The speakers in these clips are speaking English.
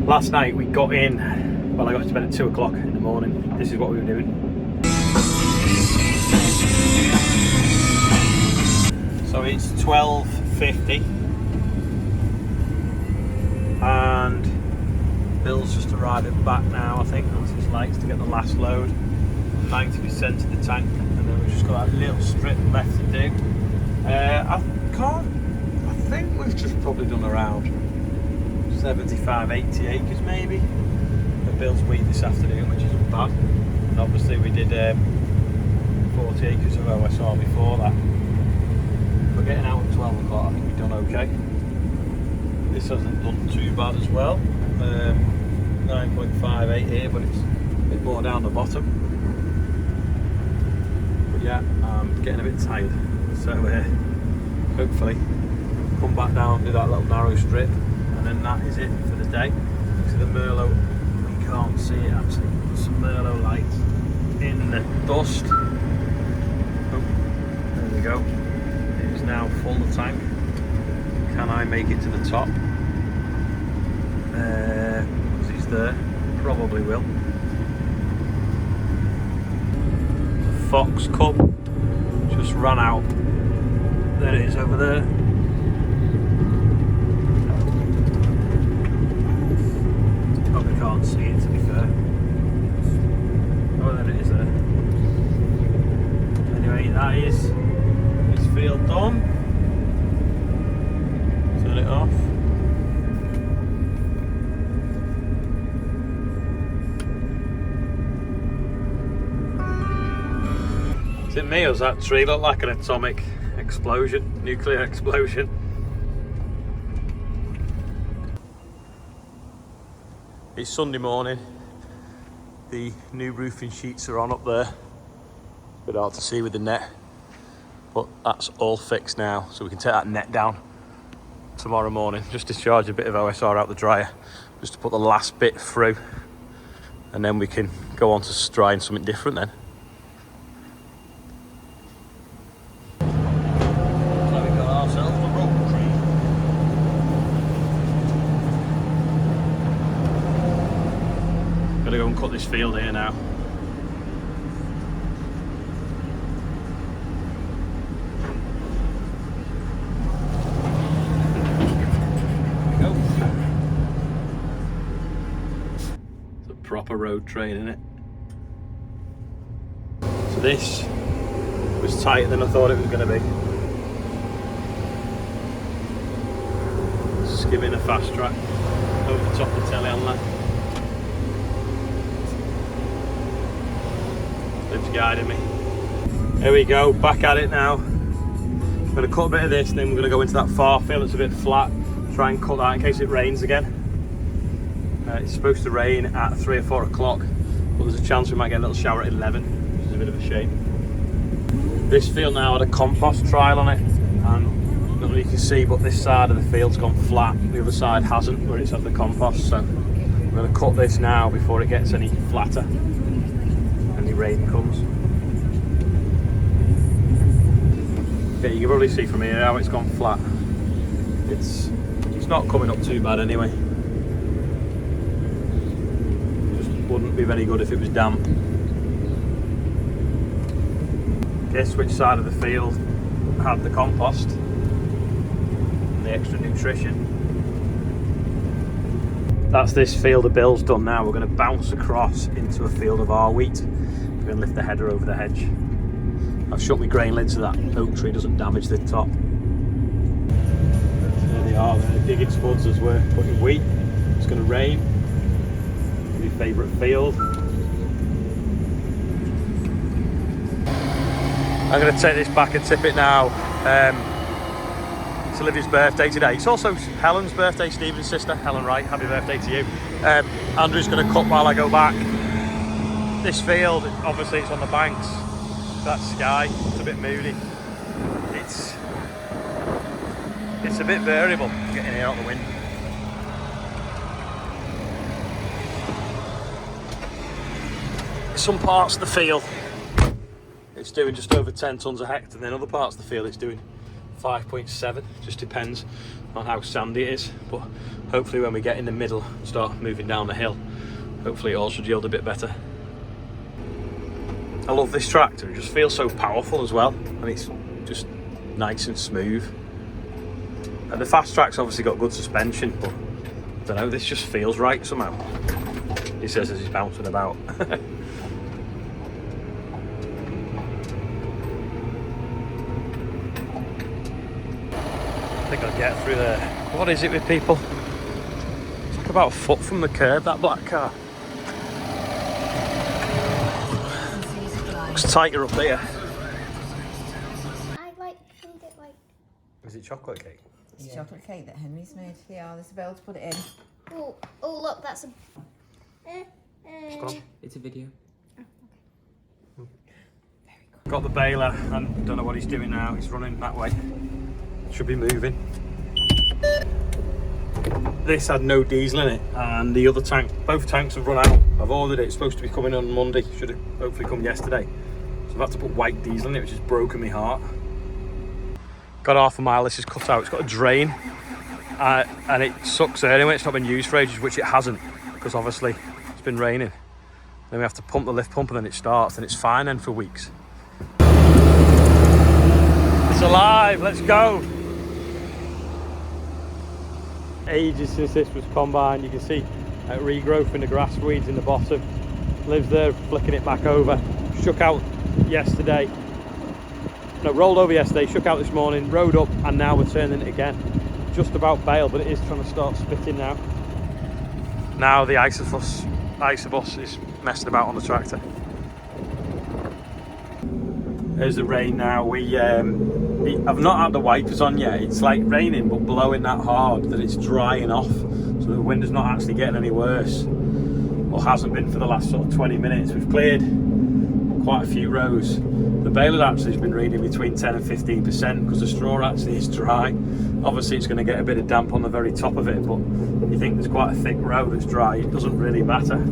Last night we got in, well I got to bed at 2 o'clock in the morning. This is what we were doing. So it's 12:50 and Bill's just arriving back now, I think, once his lights to get the last load. Time to be sent to the tank, and then we've just got that little strip left to do. I think we've just probably done around 75, 80 acres maybe of Bill's wheat this afternoon, which isn't bad. And obviously we did 40 acres of OSR before that. We're getting out at 12 o'clock, I think we've done okay. This hasn't done too bad as well. 9.58 here, but it's a bit more down the bottom. But yeah, I'm getting a bit tired. So hopefully come back down, do that little narrow strip, and then that is it for the day. So the Merlot, we can't see it actually. There's some Merlot lights in the dust. Oh, there we go. It is now full the tank. Can I make it to the top? Because he's there. Probably will. The Fox Cub just ran out. There it is over there. Probably can't see it to be fair. Oh, there it is there. Anyway, that is this field done. Turn it off. Is it me or does that tree look like an atomic explosion, nuclear explosion? It's Sunday morning. The new roofing sheets are on up there. It's a bit hard to see with the net, but that's all fixed now, so we can take that net down tomorrow morning. Just discharge a bit of OSR out the dryer, just to put the last bit through, and then we can go on to trying something different then. Gotta go and cut this field here now. There we go. It's a proper road train, isn't it? So this was tighter than I thought it was going to be. Skimming a fast track over the top of the telehandler. It's guiding me. Here we go, back at it now. I'm going to cut a bit of this, then we're going to go into that far field that's a bit flat, try and cut that in case it rains again. It's supposed to rain at 3 or 4 o'clock, but there's a chance we might get a little shower at 11, which is a bit of a shame. This field now had a compost trial on it, and I don't know if you can see, but this side of the field's gone flat, the other side hasn't, where it's had the compost, so I'm going to cut this now before it gets any flatter. Rain comes. Okay, you can probably see from here how it's gone flat. It's not coming up too bad anyway. Just wouldn't be very good if it was damp. Guess which side of the field had the compost and the extra nutrition. That's this field of Bill's done now. We're going to bounce across into a field of our wheat. We're going to lift the header over the hedge. I've shut my grain lid so that oak tree doesn't damage the top. There they are, they're digging spuds as we're putting wheat. It's going to rain. My favourite field. I'm going to take this back and tip it now. It's Olivia's birthday today. It's also Helen's birthday, Stephen's sister. Helen Wright, happy birthday to you. Andrew's going to cut while I go back. This field, obviously it's on the banks. That sky, it's a bit moody. It's a bit variable getting here out the wind. Some parts of the field it's doing just over 10 tonnes a hectare, and then other parts of the field it's doing 5.7. Just depends on how sandy it is, but hopefully when we get in the middle and start moving down the hill, hopefully it all should yield a bit better. I love this tractor, it just feels so powerful as well, and it's just nice and smooth. And the fast track's obviously got good suspension, but I don't know, this just feels right somehow. He says as he's bouncing about. I think I'll get through there. What is it with people? It's like about a foot from the curb, that black car. Looks tighter up there. I like made it like. Is it chocolate cake? It's chocolate cake that Henry's made. Yeah, there's a bell to put it in. Oh, oh look, that's a. It's a video. Got the baler and don't know what he's doing now. He's running that way. Should be moving. This had no diesel in it, and the other tank, both tanks have run out. I've ordered it. It's supposed to be coming on Monday. Should have hopefully come yesterday. So I've had to put white diesel in it, which has broken my heart. Got half a mile. This is cut out. It's got a drain, and it sucks air anyway. It's not been used for ages, which it hasn't, because obviously it's been raining. Then we have to pump the lift pump, and then it starts, and it's fine then for weeks. It's alive. Let's go. Ages since this was combined. You can see regrowth in the grass weeds in the bottom. Lives there, flicking it back over. Shook out yesterday. No, rolled over yesterday, shook out this morning, rode up, and now we're turning it again. Just about bailed, but it is trying to start spitting now. Now the Isobus is messing about on the tractor. There's the rain now. I've not had the wipers on yet. It's like raining but blowing that hard that it's drying off. So the wind is not actually getting any worse. Or hasn't been for the last sort of 20 minutes. We've cleared quite a few rows. The baler actually has been reading between 10 and 15% because the straw actually is dry. Obviously it's going to get a bit of damp on the very top of it, but you think there's quite a thick row that's dry, it doesn't really matter.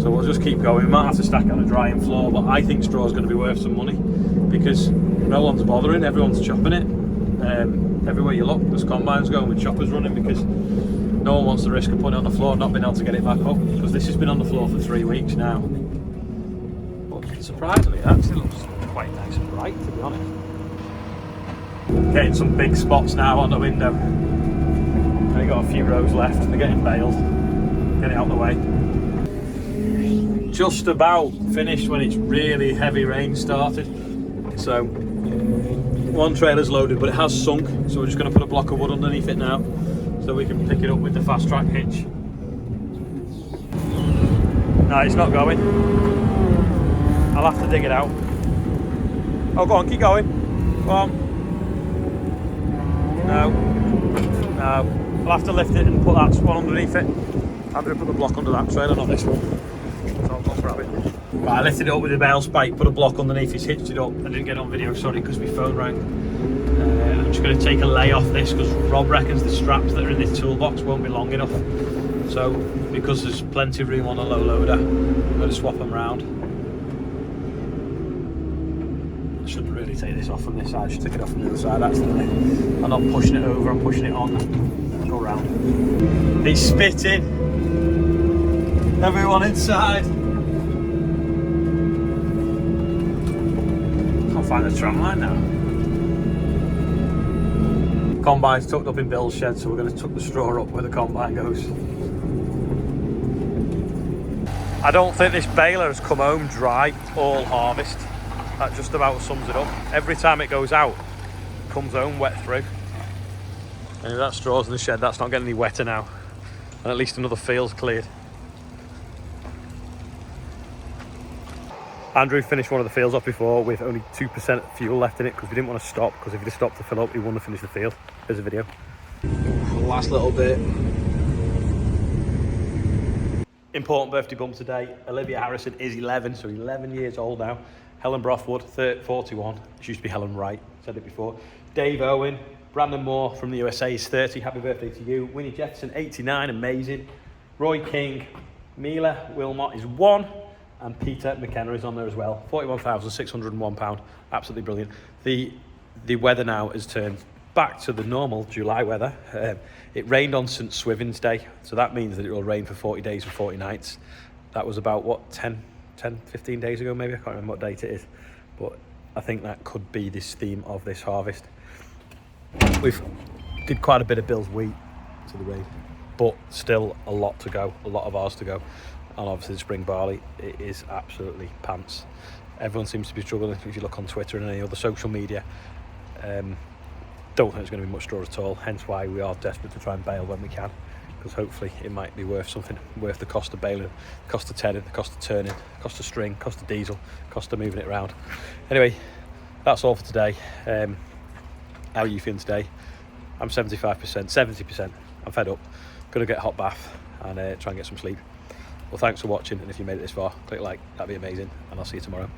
So we'll just keep going. We might have to stack it on a drying floor, but I think straw is going to be worth some money because no one's bothering, everyone's chopping it. Everywhere you look, there's combines going with choppers running because no one wants the risk of putting it on the floor and not being able to get it back up, because this has been on the floor for 3 weeks now. But surprisingly, it actually looks quite nice and bright, to be honest. Getting some big spots now on the window. Only got a few rows left. They're getting baled. Get it out of the way. Just about finished when it's really heavy rain started. So one trailer's loaded, but it has sunk. So we're just going to put a block of wood underneath it now, so we can pick it up with the fast track hitch. No, it's not going. I'll have to dig it out. Oh, go on, keep going. Go on. No. No. I'll have to lift it and put that one underneath it. I'm going to put the block under that trailer, not this one. So I'll go grab it. Right, I lifted it up with a bale spike, put a block underneath, he's hitched it up. I didn't get on video, sorry, because my phone rang. I'm just going to take a lay off this because Rob reckons the straps that are in this toolbox won't be long enough. So, because there's plenty of room on a low loader, I'm going to swap them round. I shouldn't really take this off from this side, I should take it off from the other side, accidentally. I'm not pushing it over, I'm pushing it on. Go round. He's spitting. Everyone inside. Can't find the tram line now. Combine's tucked up in Bill's shed, so we're going to tuck the straw up where the combine goes. I don't think this baler has come home dry all harvest. That just about sums it up. Every time it goes out, it comes home wet through. And if that straw's in the shed, that's not getting any wetter now. And at least another field's cleared. Andrew finished one of the fields off before with only 2% fuel left in it because we didn't want to stop, because if he'd have stopped to fill up, he wouldn't have finished the field. There's a video. Last little bit. Important birthday bump today. Olivia Harrison is 11, so 11 years old now. Helen Brothwood, 41. She used to be Helen Wright, said it before. Dave Owen, Brandon Moore from the USA is 30. Happy birthday to you. Winnie Jefferson, 89, amazing. Roy King, Mila Wilmot is 1. And Peter McKenna is on there as well. £41,601. Absolutely brilliant. The weather now has turned back to the normal July weather. It rained on St Swithin's Day, so that means that it will rain for 40 days and 40 nights. That was about, what, 15 days ago maybe? I can't remember what date it is. But I think that could be this theme of this harvest. We've did quite a bit of Bill's wheat to the rain, but still a lot to go, a lot of ours to go. And obviously the spring barley, it is absolutely pants. Everyone seems to be struggling. If you look on Twitter and any other social media, don't think there's going to be much straw at all, hence why we are desperate to try and bale when we can, because hopefully it might be worth something, worth the cost of baling, the cost of tedding, the cost of turning, the cost of string, cost of diesel, cost of moving it around. Anyway, that's all for today. How are you feeling today? I'm 75%, 70%. I'm fed up. Gonna get a hot bath and try and get some sleep. Well, thanks for watching, and if you made it this far, click like, that'd be amazing, and I'll see you tomorrow.